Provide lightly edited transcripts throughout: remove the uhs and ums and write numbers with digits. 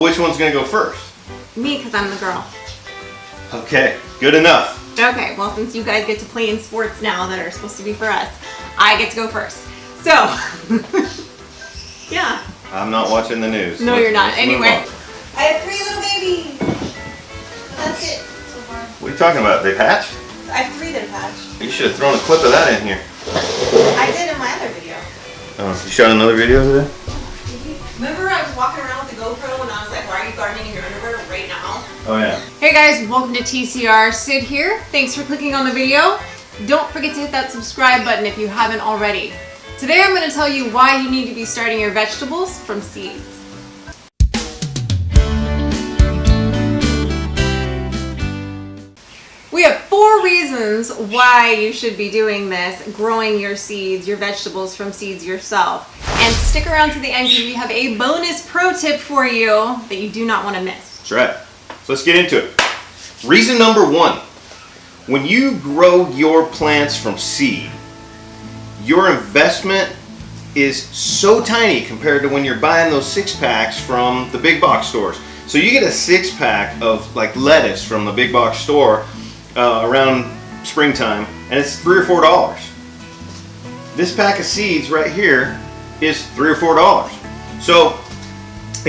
Which one's gonna go first? Me, because I'm the girl. Okay, good enough. Okay, well, since you guys get to play in sports now that are supposed to be for us, I get to go first. So, yeah. I'm not watching the news. No, you're not. Anyway, I have 3 little babies. That's it so far. What are you talking about? They hatched? I have 3 that have hatched. You should have thrown a clip of that in here. I did in my other video. Oh, you shot another video today? Remember I was walking around with the GoPro and I was like, why are you gardening in your underwear right now? Oh yeah. hey guys, welcome to TCR. Sid here. Thanks for clicking on the video. Don't forget to hit that subscribe button if you haven't already. Today I'm going to tell you why you need to be starting your vegetables from seeds. We have 4 reasons why you should be doing this, growing your seeds, your vegetables from seeds yourself. And stick around to the end because we have a bonus pro tip for you that you do not want to miss. That's right. So let's get into it. Reason number 1. When you grow your plants from seed, your investment is so tiny compared to when you're buying those 6-packs from the big box stores. So you get a 6-pack of like lettuce from the big box store around springtime, and it's $3 or $4. This pack of seeds right here is $3 or $4. So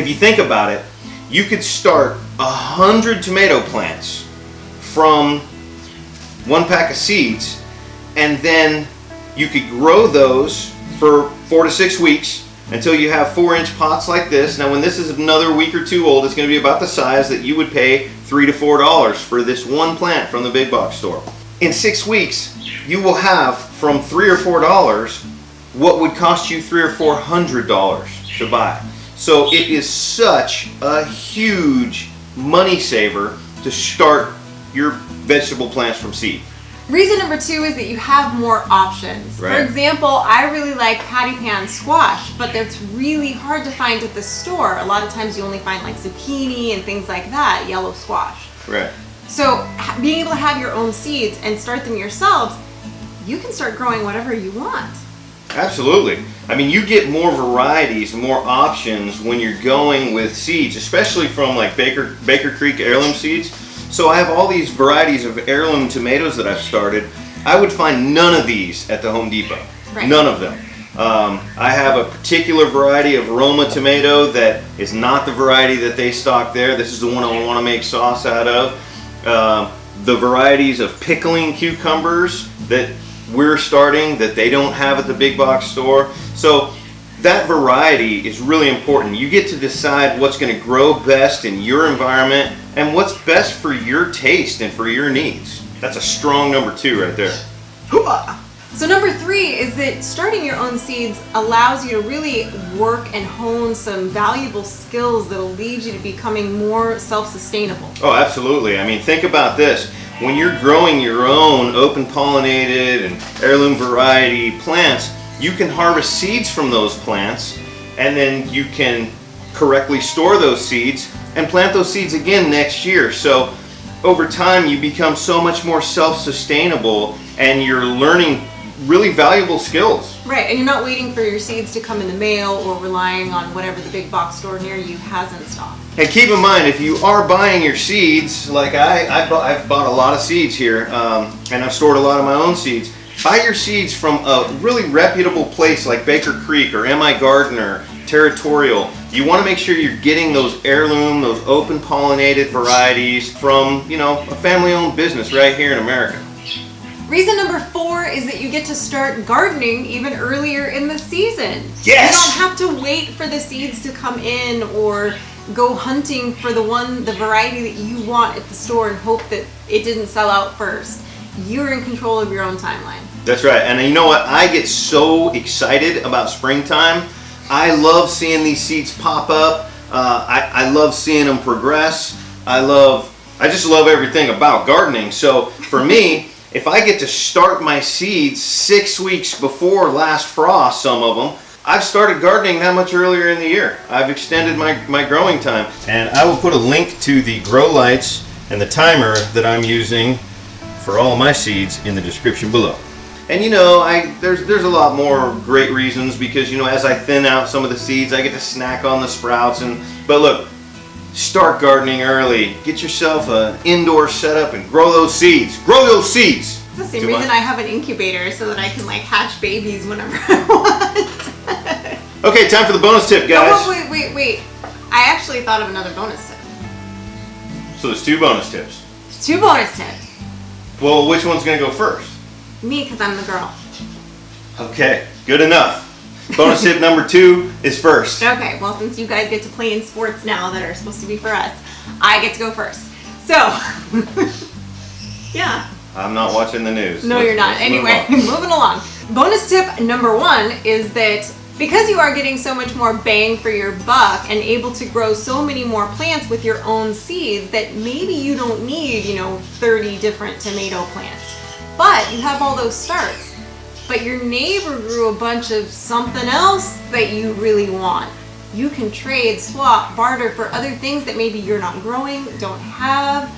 if you think about it, you could start 100 tomato plants from 1 pack of seeds, and then you could grow those for 4 to 6 weeks until you have 4-inch pots like this. Now when this is another week or 2 old, it's going to be about the size that you would pay $3 to $4 for this 1 plant from the big box store. In 6 weeks, you will have from $3 or $4 what would cost you $300 or $400 to buy. So it is such a huge money saver to start your vegetable plants from seed. Reason number 2 is that you have more options. Right. For example, I really like patty pan squash, but that's really hard to find at the store. A lot of times you only find like zucchini and things like that, yellow squash. Right. So being able to have your own seeds and start them yourselves, you can start growing whatever you want. Absolutely. I mean, you get more varieties, more options when you're going with seeds, especially from like Baker Creek heirloom seeds. So I have all these varieties of heirloom tomatoes that I've started. I would find none of these at the Home Depot. Right. None of them. I have a particular variety of Roma tomato that is not the variety that they stock there. This is the one I want to make sauce out of. The varieties of pickling cucumbers that we're starting that they don't have at the big box store. So that variety is really important. You get to decide what's going to grow best in your environment and what's best for your taste and for your needs. That's a strong number 2 right there. So number 3 is that starting your own seeds allows you to really work and hone some valuable skills that'll lead you to becoming more self-sustainable. Oh, absolutely. I mean, think about this. When you're growing your own open pollinated and heirloom variety plants, you can harvest seeds from those plants, and then you can correctly store those seeds and plant those seeds again next year. So over time you become so much more self-sustainable and you're learning really valuable skills. Right, and you're not waiting for your seeds to come in the mail or relying on whatever the big box store near you has in stock. And keep in mind, if you are buying your seeds, like I've bought a lot of seeds here, and I've stored a lot of my own seeds. Buy your seeds from a really reputable place like Baker Creek or M.I. Gardner, Territorial. You want to make sure you're getting those heirloom, those open pollinated varieties from, you know, a family-owned business right here in America. Reason number 4 is that you get to start gardening even earlier in the season. Yes! You don't have to wait for the seeds to come in or go hunting for the variety that you want at the store and hope that it didn't sell out first. You're in control of your own timeline. That's right. And you know what? I get so excited about springtime. I love seeing these seeds pop up. I love seeing them progress. I just love everything about gardening. So for me, if I get to start my seeds 6 weeks before last frost, some of them, I've started gardening that much earlier in the year. I've extended my growing time. And I will put a link to the grow lights and the timer that I'm using for all my seeds in the description below. And you know, there's a lot more great reasons because, you know, as I thin out some of the seeds, I get to snack on the sprouts. But look, start gardening early. Get yourself an indoor setup and grow those seeds. Grow those seeds. It's the same reason I have an incubator, so that I can like hatch babies whenever I want. Okay, time for the bonus tip, guys. Oh, wait. I actually thought of another bonus tip. So there's 2 bonus tips. 2 bonus tips. Well, which one's gonna go first? Me, because I'm the girl. Okay, good enough. Bonus tip number 2 is first. Okay, well, since you guys get to play in sports now that are supposed to be for us, I get to go first. So, yeah. I'm not watching the news. No, you're not. Let's Anyway, move on. moving along. Bonus tip number 1 is that because you are getting so much more bang for your buck and able to grow so many more plants with your own seeds, that maybe you don't need, 30 different tomato plants. But you have all those starts. But your neighbor grew a bunch of something else that you really want. You can trade, swap, barter for other things that maybe you're not growing, don't have,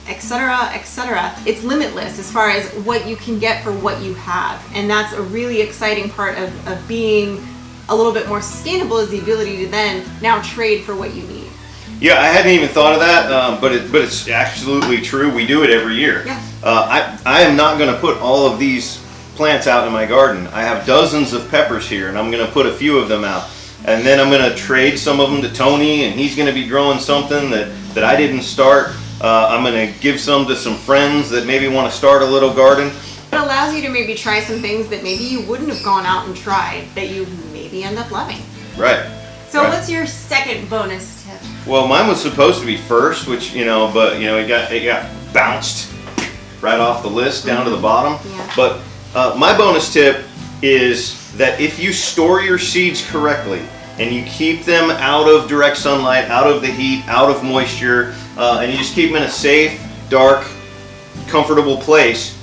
etc., etc. It's limitless as far as what you can get for what you have. And that's a really exciting part of being a little bit more sustainable, is the ability to then now trade for what you need. Yeah, I hadn't even thought of that, but it's absolutely true. We do it every year. Yeah. I am not going to put all of these plants out in my garden. I have dozens of peppers here, and I'm going to put a few of them out. And then I'm going to trade some of them to Tony, and he's going to be growing something that I didn't start. I'm going to give some to some friends that maybe want to start a little garden. It allows you to maybe try some things that maybe you wouldn't have gone out and tried, that you maybe end up loving. Right. So right. What's your second bonus tip? Well, mine was supposed to be first, which, but it got bounced right off the list down to the bottom. Yeah. But my bonus tip is that if you store your seeds correctly and you keep them out of direct sunlight, out of the heat, out of moisture, and you just keep them in a safe, dark, comfortable place,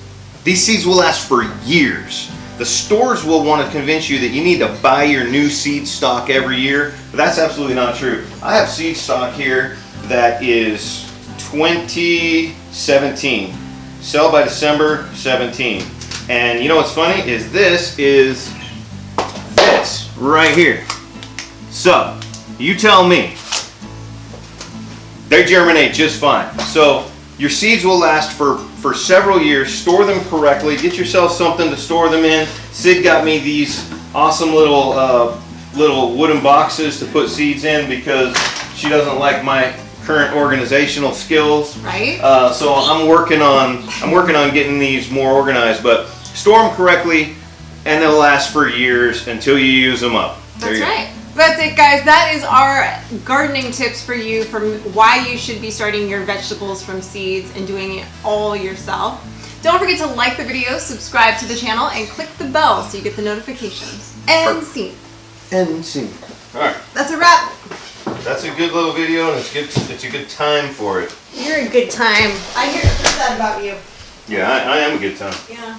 these seeds will last for years. The stores will want to convince you that you need to buy your new seed stock every year, but that's absolutely not true. I have seed stock here that is 2017. Sell by December 17. And you know what's funny is this right here. So, you tell me. They germinate just fine. So, your seeds will last for several years. Store them correctly. Get yourself something to store them in. Sid got me these awesome little wooden boxes to put seeds in because she doesn't like my current organizational skills. Right. So I'm working on getting these more organized. But store them correctly, and they'll last for years until you use them up. That's right. That's it, guys. That is our gardening tips for you, from why you should be starting your vegetables from seeds and doing it all yourself. Don't forget to like the video, subscribe to the channel, and click the bell so you get the notifications. And scene. And scene. All right. That's a wrap. That's a good little video, and it's a good time for it. You're a good time. I heard that about you. Yeah, I am a good time. Yeah.